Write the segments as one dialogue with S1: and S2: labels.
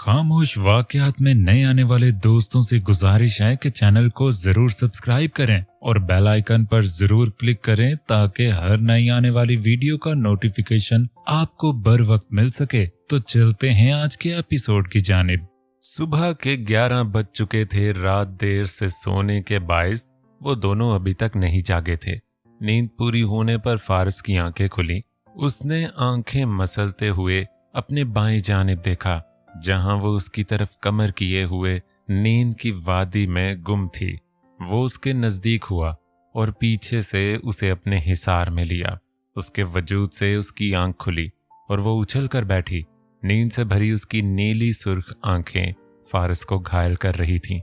S1: खामोश वाकयात में नए आने वाले दोस्तों से गुजारिश है कि चैनल को जरूर सब्सक्राइब करें और बेल आइकन पर जरूर क्लिक करें ताकि हर नई आने वाली वीडियो का नोटिफिकेशन आपको बर वक्त मिल सके। तो चलते हैं आज के एपिसोड की जानिब। सुबह के 11 बज चुके थे। रात देर से सोने के बायस वो दोनों अभी तक नहीं जागे थे। नींद पूरी होने पर फारिस की आंखें खुली। उसने आंखें मसलते हुए अपने बाएं जानिब देखा जहां वो उसकी तरफ कमर किए हुए नींद की वादी में गुम थी। वो उसके नजदीक हुआ और पीछे से उसे अपने हिसार में लिया। उसके वजूद से उसकी आंख खुली और वो उछल कर बैठी। नींद से भरी उसकी नीली सुर्ख आंखें फारिस को घायल कर रही थीं।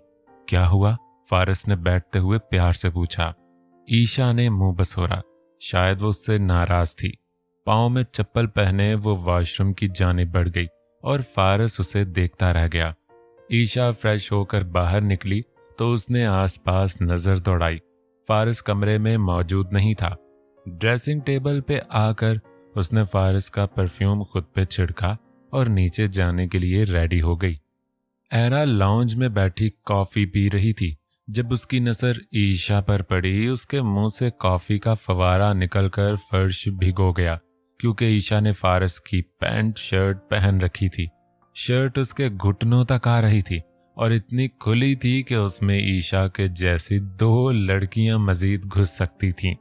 S1: क्या हुआ? फारिस ने बैठते हुए प्यार से पूछा। ईशा ने मुंह बसोरा। शायद वो उससे नाराज थी। पाँव में चप्पल पहने वो वॉशरूम की जानिब बढ़ गई और फारिस उसे देखता रह गया। ईशा फ्रेश होकर बाहर निकली तो उसने आसपास नजर दौड़ाई। फारिस कमरे में मौजूद नहीं था। ड्रेसिंग टेबल पे आकर उसने फारिस का परफ्यूम खुद पे छिड़का और नीचे जाने के लिए रेडी हो गई। एरा लाउंज में बैठी कॉफी पी रही थी। जब उसकी नजर ईशा पर पड़ी, उसके मुंह से कॉफी का फवारा निकलकर फर्श भिगो गया क्योंकि ईशा ने फारिस की पैंट शर्ट पहन रखी थी। शर्ट उसके घुटनों तक आ रही थी और इतनी खुली थी कि उसमें ईशा के जैसी 2 लड़कियां मजीद घुस सकती थीं।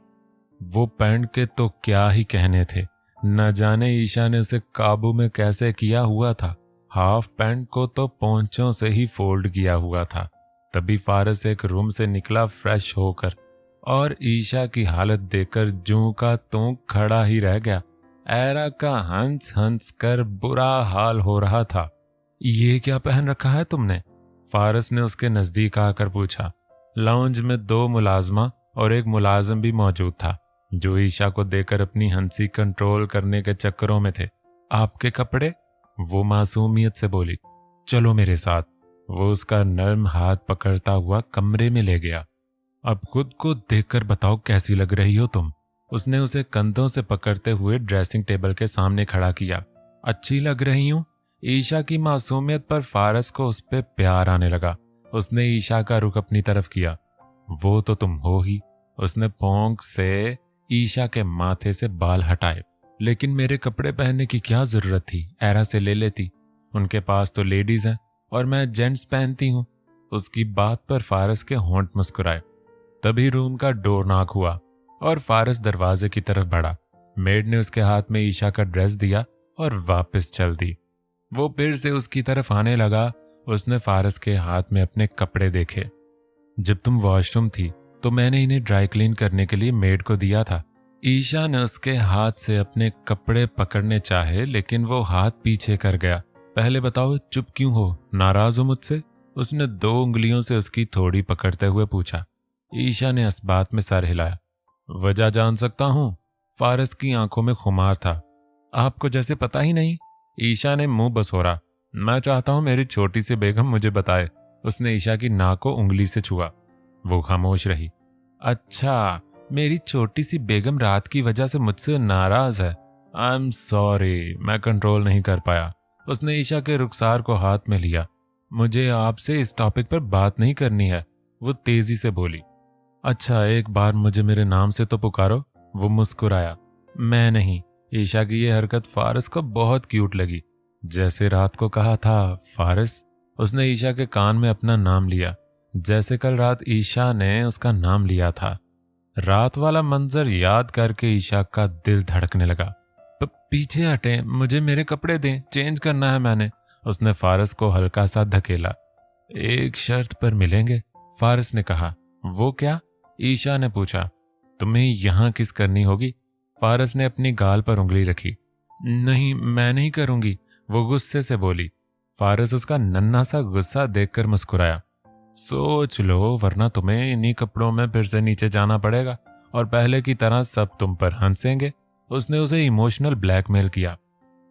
S1: वो पैंट के तो क्या ही कहने थे। न जाने ईशा ने उसे काबू में कैसे किया हुआ था। हाफ पैंट को तो पोंचों से ही फोल्ड किया हुआ था। तभी फारिस एक रूम से निकला फ्रेश होकर और ईशा की हालत देखकर जूं का त्यों खड़ा ही रह गया। एरा का हंस हंस कर बुरा हाल हो रहा था। ये क्या पहन रखा है तुमने? फारिस ने उसके नजदीक आकर पूछा। लाउंज में 2 मुलाजमा और एक मुलाजिम भी मौजूद था जो ईशा को देखकर अपनी हंसी कंट्रोल करने के चक्करों में थे। आपके कपड़े? वो मासूमियत से बोली। चलो मेरे साथ। वो उसका नर्म हाथ पकड़ता हुआ कमरे में ले गया। अब खुद को देखकर बताओ कैसी लग रही हो तुम? उसने उसे कंधों से पकड़ते हुए ड्रेसिंग टेबल के सामने खड़ा किया। अच्छी लग रही हूं? ईशा की मासूमियत पर फारिस को उस पे प्यार आने लगा। उसने ईशा का रुख अपनी तरफ किया। वो तो तुम हो ही। उसने पोंक से ईशा के माथे से बाल हटाए। लेकिन मेरे कपड़े पहनने की क्या जरूरत थी? एरा से ले लेती। उनके पास तो लेडीज हैं और मैं जेंट्स पहनती हूं। उसकी बात पर फारिस के होंठ मुस्कुराए। तभी रूम का डोर नॉक हुआ और फारिस दरवाजे की तरफ बढ़ा। मेड ने उसके हाथ में ईशा का ड्रेस दिया और वापस चल दी। वो फिर से उसकी तरफ आने लगा। उसने फारिस के हाथ में अपने कपड़े देखे। जब तुम वॉशरूम थी तो मैंने इन्हें ड्राई क्लीन करने के लिए मेड को दिया था। ईशा ने उसके हाथ से अपने कपड़े पकड़ने चाहे लेकिन वो हाथ पीछे कर गया। पहले बताओ चुप क्यों हो? नाराज हो मुझसे? उसने 2 उंगलियों से उसकी थोड़ी पकड़ते हुए पूछा। ईशा ने इस बात में सर हिलाया। वजह जान सकता हूं? फारिस की आंखों में खुमार था। आपको जैसे पता ही नहीं। ईशा ने मुंह बसोरा। मैं चाहता हूं मेरी छोटी सी बेगम मुझे बताए। उसने ईशा की नाक को उंगली से छुआ। वो खामोश रही। अच्छा, मेरी छोटी सी बेगम रात की वजह से मुझसे नाराज है। आई एम सॉरी, मैं कंट्रोल नहीं कर पाया। उसने ईशा के रुखसार को हाथ में लिया। मुझे आपसे इस टॉपिक पर बात नहीं करनी है। वो तेजी से बोली। अच्छा, एक बार मुझे मेरे नाम से तो पुकारो। वो मुस्कुराया। मैं नहीं। ईशा की ये हरकत फारिस को बहुत क्यूट लगी। जैसे रात को कहा था फारिस। उसने ईशा के कान में अपना नाम लिया जैसे कल रात ईशा ने उसका नाम लिया था। रात वाला मंजर याद करके ईशा का दिल धड़कने लगा। पीछे हटे, मुझे मेरे कपड़े दें, चेंज करना है मैंने। उसने फारिस को हल्का सा धकेला। एक शर्त पर मिलेंगे, फारिस ने कहा। वो क्या? ईशा ने पूछा। तुम्हें यहां किस करनी होगी? फारिस ने अपनी गाल पर उंगली रखी। नहीं, मैं नहीं करूंगी, वो गुस्से से बोली। फारिस उसका नन्हा सा गुस्सा देखकर मुस्कुराया। सोच लो, वरना तुम्हें इन्हीं कपड़ों में फिर से नीचे जाना पड़ेगा और पहले की तरह सब तुम पर हंसेंगे। उसने उसे इमोशनल ब्लैकमेल किया।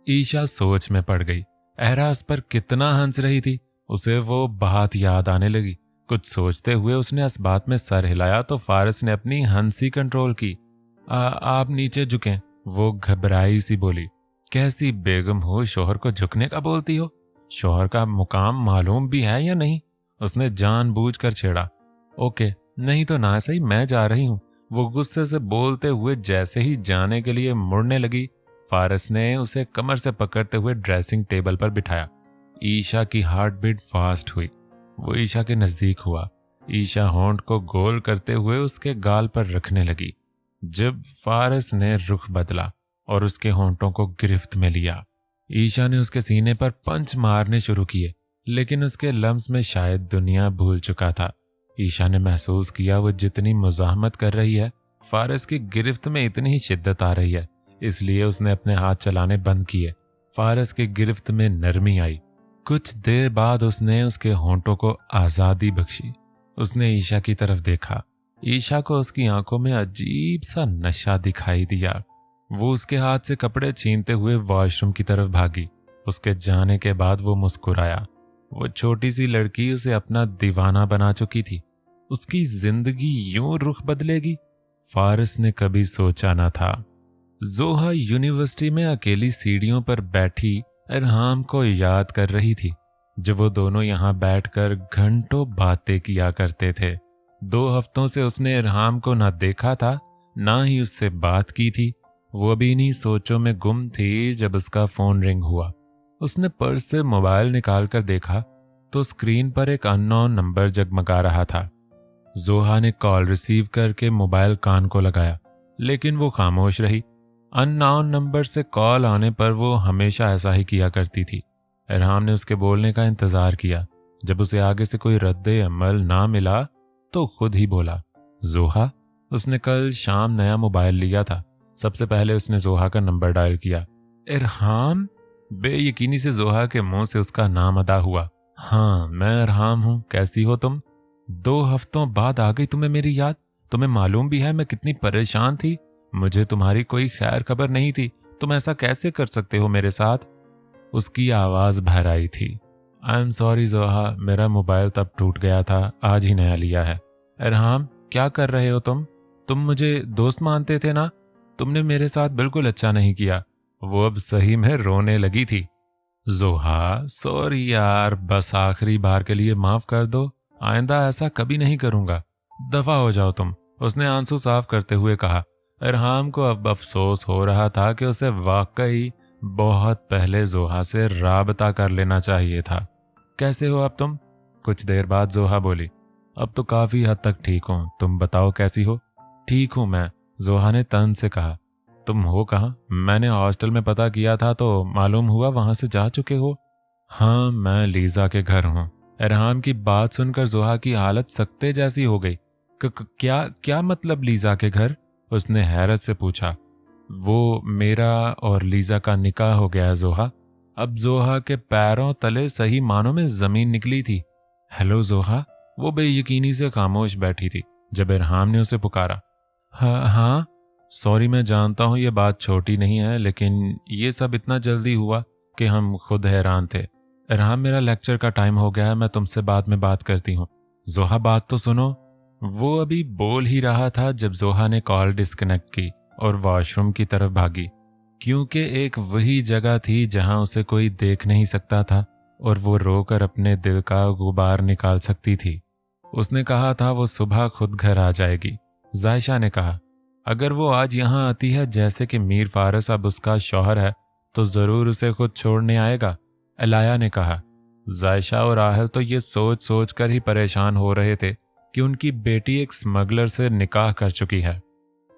S1: ईशा सोच में पड़ गई। एरा उस पर कितना हंस रही थी, उसे वो बात याद आने लगी। कुछ सोचते हुए उसने इस बात में सर हिलाया तो फारिस ने अपनी हंसी कंट्रोल की। आप नीचे झुकें, वो घबराई सी बोली। कैसी बेगम हो, शोहर को झुकने का बोलती हो? शौहर का मुकाम मालूम भी है या नहीं? उसने जानबूझकर छेड़ा। ओके, नहीं तो ना सही, मैं जा रही हूँ। वो गुस्से से बोलते हुए जैसे ही जाने के लिए मुड़ने लगी, फारस ने उसे कमर से पकड़ते हुए ड्रेसिंग टेबल पर बिठाया। ईशा की हार्ट बीट फास्ट हुई। वो ईशा के नजदीक हुआ। ईशा होंठ को गोल करते हुए उसके गाल पर रखने लगी। जब फारस ने रुख बदला और उसके होंठों को गिरफ्त में लिया, ईशा ने उसके सीने पर पंच मारने शुरू किए, लेकिन उसके लम्स में शायद दुनिया भूल चुका था। ईशा ने महसूस किया वो जितनी मुज़ाहमत कर रही है, फारस की गिरफ्त में इतनी ही शिद्दत आ रही है, इसलिए उसने अपने हाथ चलाने बंद किए। फारस की गिरफ्त में नरमी आई। कुछ देर बाद उसने उसके होंठों को आज़ादी बख्शी। उसने ईशा की तरफ देखा। ईशा को उसकी आंखों में अजीब सा नशा दिखाई दिया। वो उसके हाथ से कपड़े छीनते हुए वॉशरूम की तरफ भागी। उसके जाने के बाद वो मुस्कुराया। वो छोटी सी लड़की उसे अपना दीवाना बना चुकी थी। उसकी जिंदगी यूं रुख बदलेगी, फारस ने कभी सोचा न था। जोहा यूनिवर्सिटी में अकेली सीढ़ियों पर बैठी इरहाम को याद कर रही थी। जब वो दोनों यहाँ बैठकर घंटों बातें किया करते थे। 2 हफ्तों से उसने इरहाम को ना देखा था, ना ही उससे बात की थी। वो अभी इन्हीं सोचों में गुम थी जब उसका फोन रिंग हुआ। उसने पर्स से मोबाइल निकालकर देखा तो स्क्रीन पर एक अननोन नंबर जगमगा रहा था। जोहा ने कॉल रिसीव करके मोबाइल कान को लगाया, लेकिन वो खामोश रही। अननोन नंबर से कॉल आने पर वो हमेशा ऐसा ही किया करती थी। इरहाम ने उसके बोलने का इंतजार किया। जब उसे आगे से कोई रद्दे अमल ना मिला तो खुद ही बोला, जोहा। उसने कल शाम नया मोबाइल लिया था। सबसे पहले उसने जोहा का नंबर डायल किया। इरहाम? बेयकीनी से जोहा के मुंह से उसका नाम अदा हुआ। हाँ, मैं इरहाम हूँ, कैसी हो तुम? 2 हफ्तों बाद आ गई तुम्हें मेरी याद। तुम्हें मालूम भी है मैं कितनी परेशान थी। मुझे तुम्हारी कोई खैर खबर नहीं थी। तुम ऐसा कैसे कर सकते हो मेरे साथ? उसकी आवाज भर आई थी। आई एम सॉरी जोहा, मेरा मोबाइल तब टूट गया था, आज ही नया लिया है। इरहाम, क्या कर रहे हो तुम? तुम मुझे दोस्त मानते थे ना? तुमने मेरे साथ बिल्कुल अच्छा नहीं किया। वो अब सही में रोने लगी थी। जोहा, सॉरी यार, बस आखिरी बार के लिए माफ कर दो। आइंदा ऐसा कभी नहीं करूंगा। दफा हो जाओ तुम, उसने आंसू साफ करते हुए कहा। इरहाम को अब अफसोस हो रहा था कि उसे वाकई बहुत पहले जोहा से राबता कर लेना चाहिए था। कैसे हो अब तुम? कुछ देर बाद जोहा बोली, अब तो काफी हद तक ठीक हूं, तुम बताओ कैसी हो? ठीक हूं मैं, जोहा ने तन से कहा। तुम हो कहाँ? मैंने हॉस्टल में पता किया था तो मालूम हुआ वहां से जा चुके हो। हाँ, मैं लीजा के घर हूँ। इरहाम की बात सुनकर जोहा की हालत सख्ते जैसी हो गई। क्या क्या मतलब लीजा के घर? उसने हैरत से पूछा। वो मेरा और लीजा का निकाह हो गया है जोहा। अब जोहा के पैरों तले सही मानों में जमीन निकली थी। हेलो जोहा। वो बेयकीनी से खामोश बैठी थी जब इरहाम ने उसे पुकारा। हाँ हाँ, सॉरी, मैं जानता हूँ ये बात छोटी नहीं है, लेकिन ये सब इतना जल्दी हुआ कि हम खुद हैरान थे। इरहाम, मेरा लेक्चर का टाइम हो गया है, मैं तुमसे बाद में बात करती हूँ। जोहा, बात तो सुनो। वो अभी बोल ही रहा था जब जोहा ने कॉल डिस्कनेक्ट की और वॉशरूम की तरफ भागी, क्योंकि एक वही जगह थी जहां उसे कोई देख नहीं सकता था और वो रोकर अपने दिल का गुबार निकाल सकती थी। उसने कहा था वो सुबह खुद घर आ जाएगी। जायशा ने कहा, अगर वो आज यहाँ आती है जैसे कि मीर फारस अब उसका शौहर है तो जरूर उसे खुद छोड़ने आएगा। अलाया ने कहा। जायशा और आहल तो ये सोच सोच कर ही परेशान हो रहे थे कि उनकी बेटी एक स्मगलर से निकाह कर चुकी है।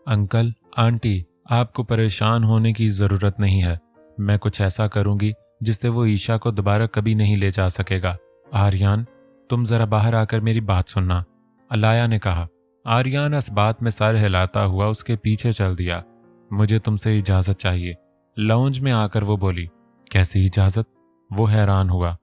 S1: अंकल, आंटी, आपको परेशान होने की जरूरत नहीं है। मैं कुछ ऐसा करूंगी जिससे वो ईशा को दोबारा कभी नहीं ले जा सकेगा। आर्यान, तुम जरा बाहर आकर मेरी बात सुनना, अलाया ने कहा। आर्यान इस बात में सर हिलाता हुआ उसके पीछे चल दिया। मुझे तुमसे इजाजत चाहिए। लाउंज में आकर वो बोली। कैसी इजाजत? वो हैरान हुआ।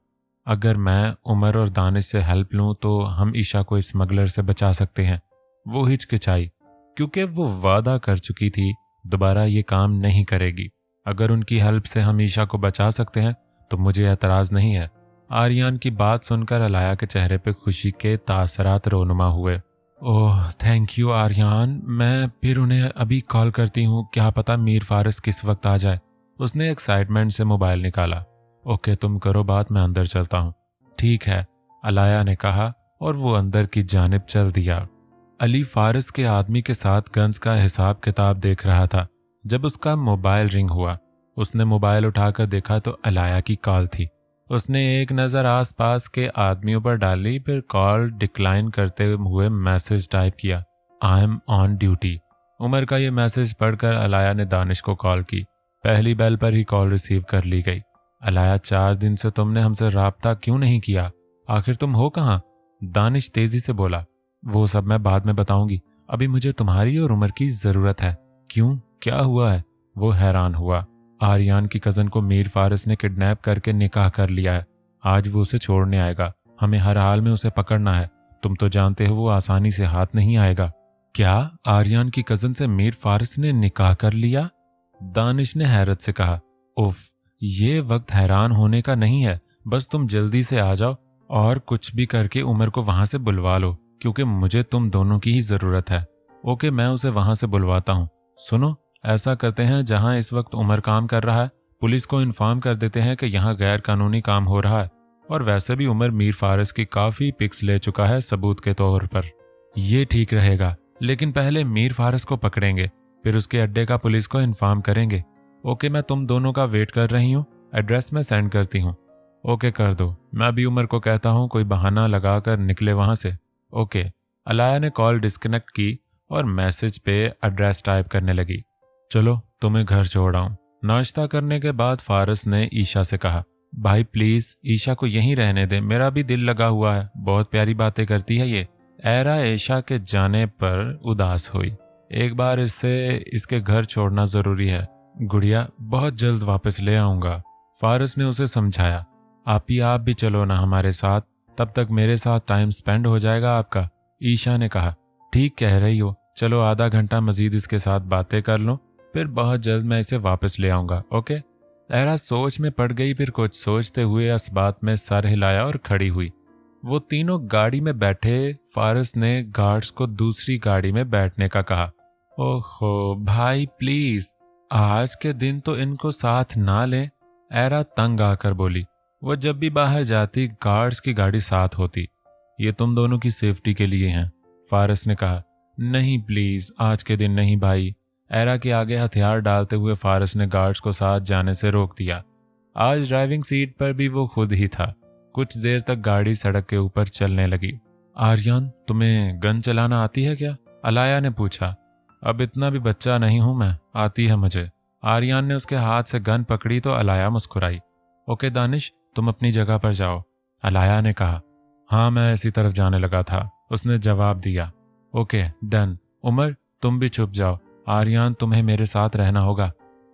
S1: अगर मैं उमर और दानिश से हेल्प लूं तो हम ईशा को स्मगलर से बचा सकते हैं। वो हिचकिचाई, क्योंकि वो वादा कर चुकी थी दोबारा ये काम नहीं करेगी। अगर उनकी हेल्प से हम ईशा को बचा सकते हैं तो मुझे एतराज नहीं है। आर्यान की बात सुनकर अलाया के चेहरे पे खुशी के तासरात रोनुमा हुए। ओह, थैंक यू आर्यान, मैं फिर उन्हें अभी कॉल करती हूँ, क्या पता मीर फारस किस वक्त आ जाए। उसने एक्साइटमेंट से मोबाइल निकाला। ओके तुम करो बात, मैं अंदर चलता हूँ। ठीक है, अलाया ने कहा और वो अंदर की जानिब चल दिया। अली फारिस के आदमी के साथ गन्स का हिसाब किताब देख रहा था जब उसका मोबाइल रिंग हुआ। उसने मोबाइल उठाकर देखा तो अलाया की कॉल थी। उसने एक नज़र आसपास के आदमियों पर डाली, फिर कॉल डिक्लाइन करते हुए मैसेज टाइप किया, I am on duty. Umar का ये मैसेज पढ़कर अलाया ने दानिश को कॉल की। पहली बेल पर ही कॉल रिसीव कर ली गई। अलाया, 4 दिन से तुमने हमसे राब्ता क्यों नहीं किया? आखिर तुम हो कहाँ? दानिश तेजी से बोला। वो सब मैं बाद में बताऊंगी, अभी मुझे तुम्हारी और उमर की जरूरत है। क्यों, क्या हुआ है? वो हैरान हुआ। आर्यान की कजन को मीर फारिस ने किडनैप करके निकाह कर लिया है। आज वो उसे छोड़ने आएगा। हमें हर हाल में उसे पकड़ना है। तुम तो जानते हो वो आसानी से हाथ नहीं आएगा। क्या आर्यान की कजन से मीर फारिस ने निकाह कर लिया? दानिश ने हैरत से कहा। उफ, ये वक्त हैरान होने का नहीं है। बस तुम जल्दी से आ जाओ और कुछ भी करके उमर को वहां से बुलवा लो, क्योंकि मुझे तुम दोनों की ही जरूरत है। ओके, मैं उसे वहां से बुलवाता हूँ। सुनो, ऐसा करते हैं, जहां इस वक्त उमर काम कर रहा है, पुलिस को इन्फॉर्म कर देते हैं कि यहाँ गैर कानूनी काम हो रहा है। और वैसे भी उमर मीर फारिस की काफी पिक्स ले चुका है सबूत के तौर पर। ये ठीक रहेगा, लेकिन पहले मीर फारिस को पकड़ेंगे, फिर उसके अड्डे का पुलिस को इन्फॉर्म करेंगे। ओके, मैं तुम दोनों का वेट कर रही हूँ। एड्रेस में सेंड करती हूँ। ओके कर दो। मैं भी उमर को कहता हूँ कोई बहाना लगाकर निकले वहां से। ओके। अलाया ने कॉल डिस्कनेक्ट की और मैसेज पे एड्रेस टाइप करने लगी। चलो तुम्हें घर छोड़ आऊं। नाश्ता करने के बाद फारिस ने ईशा से कहा, भाई प्लीज ईशा को यहीं रहने दे, मेरा भी दिल लगा हुआ है, बहुत प्यारी बातें करती है ये। एरा ईशा के जाने पर उदास हुई। एक बार इसके घर छोड़ना जरूरी है। गुड़िया, बहुत जल्द वापस ले आऊंगा। फारिस ने उसे समझाया। आप भी चलो ना हमारे साथ, तब तक मेरे साथ टाइम स्पेंड हो जाएगा आपका। ईशा ने कहा, ठीक कह रही हो, चलो आधा घंटा मजीद इसके साथ बातें कर लो, फिर बहुत जल्द मैं इसे वापस ले आऊंगा। ओके। एरा सोच में पड़ गई, फिर कुछ सोचते हुए इस बात में सर हिलाया और खड़ी हुई। वो तीनों गाड़ी में बैठे। फारिस ने गार्ड्स को दूसरी गाड़ी में बैठने का कहा। ओहो भाई प्लीज, आज के दिन तो इनको साथ ना ले। एरा तंग आकर बोली। वो जब भी बाहर जाती गार्ड्स की गाड़ी साथ होती। ये तुम दोनों की सेफ्टी के लिए हैं। फारिस ने कहा। नहीं प्लीज, आज के दिन नहीं भाई। एरा के आगे हथियार डालते हुए फारिस ने गार्ड्स को साथ जाने से रोक दिया। आज ड्राइविंग सीट पर भी वो खुद ही था। कुछ देर तक गाड़ी सड़क के ऊपर चलने लगी। आर्यन, तुम्हें गन चलाना आती है क्या? अलाया ने पूछा। अब इतना भी बच्चा नहीं हूं मैं, आती है मुझे। आर्यन ने उसके हाथ से गन पकड़ी तो अलाया मुस्कुराई। ओके दानिश, तुम अपनी जगह पर जाओ, अलाया ने कहा। हाँ, मैं इसी तरफ जाने लगा था, उसने जवाब दिया। Okay done. उमर, तुम भी छुप जाओ। आर्यन, तुम्हें मेरे साथ रहना होगा।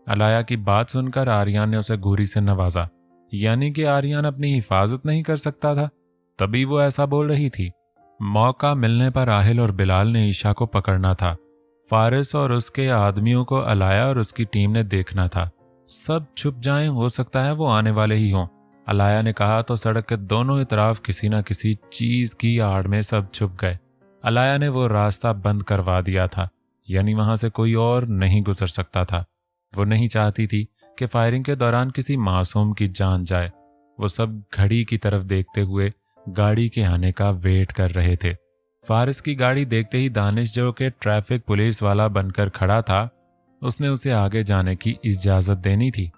S1: अलाया की बात सुनकर आर्यन ने उसे घूरी से नवाजा। यानी कि आर्यन अपनी हिफाजत नहीं कर सकता था, तभी वो ऐसा बोल रही थी। मौका मिलने पर आहिल और बिलाल ने ईशा को पकड़ना था। फारिस और उसके आदमियों को अलाया और उसकी टीम ने देखना था। सब छुप जाएं, हो सकता है वो आने वाले ही हों। अलाया ने कहा तो सड़क के दोनों तरफ किसी न किसी चीज की आड़ में सब छुप गए। अलाया ने वो रास्ता बंद करवा दिया था, यानी वहां से कोई और नहीं गुजर सकता था। वो नहीं चाहती थी कि फायरिंग के दौरान किसी मासूम की जान जाए। वो सब घड़ी की तरफ देखते हुए गाड़ी के आने का वेट कर रहे थे। फारिस की गाड़ी देखते ही दानिश, जो कि ट्रैफिक पुलिस वाला बनकर खड़ा था, उसने उसे आगे जाने की इजाजत देनी थी।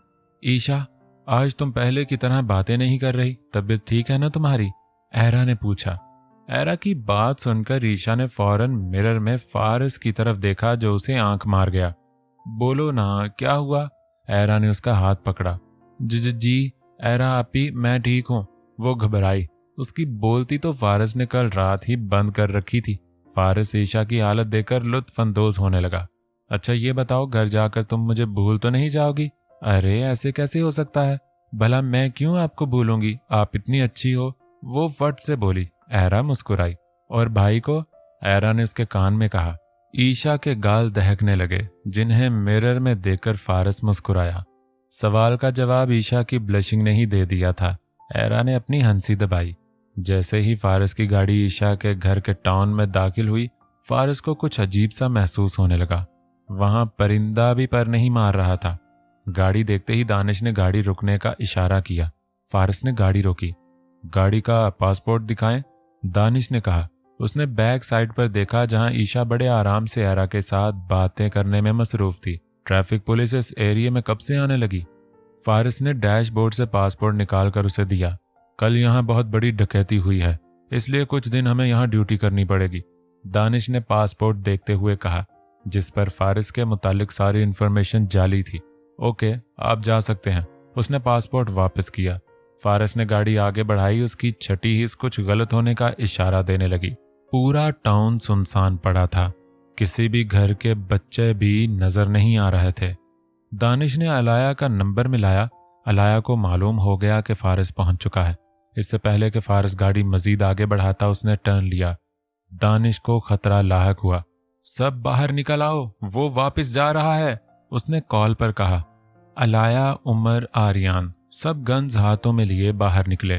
S1: ईशा, आज तुम पहले की तरह बातें नहीं कर रही, तबीयत ठीक है ना तुम्हारी? एरा ने पूछा। एरा की बात सुनकर ईशा ने फौरन मिरर में फारिस की तरफ देखा, जो उसे आंख मार गया। बोलो ना, क्या हुआ? एरा ने उसका हाथ पकड़ा। जी एरा आपी, मैं ठीक हूँ। वो घबराई। उसकी बोलती तो फारिस ने कल रात ही बंद कर रखी थी। फारिस ईशा की हालत देखकर लुत्फानंदोज होने लगा। अच्छा ये बताओ, घर जाकर तुम मुझे भूल तो नहीं जाओगी? अरे ऐसे कैसे हो सकता है, भला मैं क्यों आपको भूलूंगी, आप इतनी अच्छी हो। वो फट से बोली। एरा मुस्कुराई। और भाई को? एरा ने उसके कान में कहा। ईशा के गाल दहकने लगे, जिन्हें मिरर में देखकर फारिस मुस्कुराया। सवाल का जवाब ईशा की ब्लशिंग ने ही दे दिया था। एरा ने अपनी हंसी दबाई। जैसे ही फारिस की गाड़ी ईशा के घर के टाउन में दाखिल हुई, फारिस को कुछ अजीब सा महसूस होने लगा। वहां परिंदा भी पर नहीं मार रहा था। गाड़ी देखते ही दानिश ने गाड़ी रुकने का इशारा किया। फारिस ने गाड़ी रोकी। गाड़ी का पासपोर्ट दिखाएं, दानिश ने कहा। उसने बैक साइड पर देखा जहां ईशा बड़े आराम से एरा के साथ बातें करने में मसरूफ थी। ट्रैफिक पुलिस इस एरिया में कब से आने लगी? फारिस ने डैशबोर्ड से पासपोर्ट निकालकर उसे दिया। कल यहाँ बहुत बड़ी डकैती हुई है, इसलिए कुछ दिन हमें यहाँ ड्यूटी करनी पड़ेगी, दानिश ने पासपोर्ट देखते हुए कहा, जिस पर फारिस के मुतालिक सारी इन्फॉर्मेशन जाली थी। ओके, आप जा सकते हैं। उसने पासपोर्ट वापस किया। फारिस ने गाड़ी आगे बढ़ाई। उसकी छठी हिस्स कुछ गलत होने का इशारा देने लगी। पूरा टाउन सुनसान पड़ा था। किसी भी घर के बच्चे भी नजर नहीं आ रहे थे। दानिश ने अलाया का नंबर मिलाया। अलाया को मालूम हो गया कि फारिस पहुंच चुका है। इससे पहले कि फारिस गाड़ी मजीद आगे बढ़ाता उसने टर्न लिया। दानिश को खतरा लाहक हुआ। सब बाहर निकल आओ, वो वापस जा रहा है, उसने कॉल पर कहा। अलाया, उमर, आर्यान सब गन्स हाथों में लिए बाहर निकले।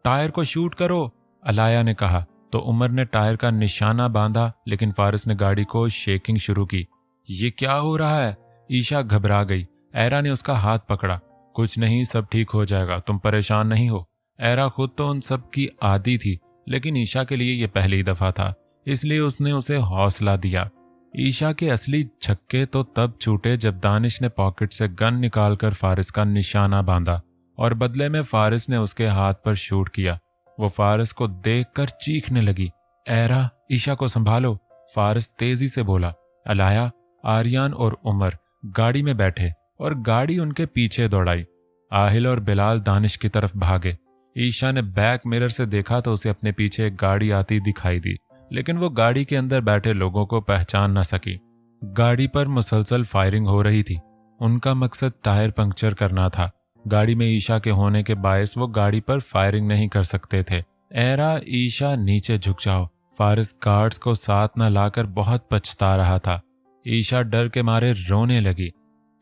S1: टायर को शूट करो, अलाया ने कहा तो उमर ने टायर का निशाना बांधा, लेकिन फारिस ने गाड़ी को शेकिंग शुरू की। ये क्या हो रहा है? ईशा घबरा गई। एरा ने उसका हाथ पकड़ा। कुछ नहीं, सब ठीक हो जाएगा, तुम परेशान नहीं हो। एरा खुद तो उन सब की आदी थी, लेकिन ईशा के लिए यह पहली दफा था, इसलिए उसने उसे हौसला दिया। ईशा के असली छक्के तो तब छूटे जब दानिश ने पॉकेट से गन निकालकर फारिस का निशाना बांधा और बदले में फारिस ने उसके हाथ पर शूट किया। वो फारिस को देखकर चीखने लगी। एरा, ईशा को संभालो, फारिस तेजी से बोला। अलाया, आर्यान और उमर गाड़ी में बैठे और गाड़ी उनके पीछे दौड़ाई। आहिल और बिलाल दानिश की तरफ भागे। ईशा ने बैक मिरर से देखा तो उसे अपने पीछे एक गाड़ी आती दिखाई दी, लेकिन वो गाड़ी के अंदर बैठे लोगों को पहचान न सकी। गाड़ी पर मुसलसल फायरिंग हो रही थी। उनका मकसद टायर पंक्चर करना था। गाड़ी में ईशा के होने के बायस वो गाड़ी पर फायरिंग नहीं कर सकते थे। एरा, ईशा नीचे झुक जाओ। फारिस गार्ड्स को साथ न लाकर बहुत पछता रहा था। ईशा डर के मारे रोने लगी।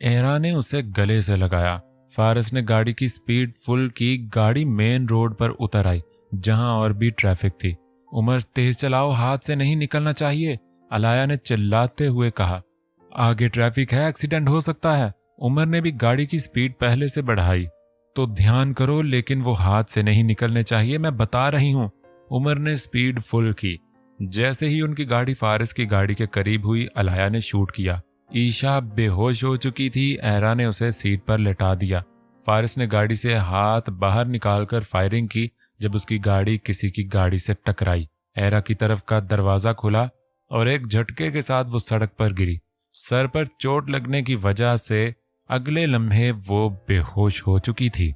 S1: एरा ने उसे गले से लगाया। फारिस ने गाड़ी की स्पीड फुल की। गाड़ी मेन रोड पर उतर आई जहां और भी ट्रैफिक थी। उमर, तेज चलाओ, हाथ से नहीं निकलना चाहिए, अलाया ने चिल्लाते हुए कहा। आगे ट्रैफिक है, एक्सीडेंट हो सकता है। उमर ने भी गाड़ी की स्पीड पहले से बढ़ाई। तो ध्यान करो, लेकिन वो हाथ से नहीं निकलने चाहिए, मैं बता रही हूं। उमर ने स्पीड फुल की। जैसे ही उनकी गाड़ी फारिस की गाड़ी के करीब हुई, अलाया ने शूट किया। ईशा बेहोश हो चुकी थी। एरा ने उसे सीट पर लेटा दिया। फारिस ने गाड़ी से हाथ बाहर निकालकर फायरिंग की जब उसकी गाड़ी किसी की गाड़ी से टकराई। एरा की तरफ का दरवाजा खुला और एक झटके के साथ वो सड़क पर गिरी। सर पर चोट लगने की वजह से अगले लम्हे वो बेहोश हो चुकी थी।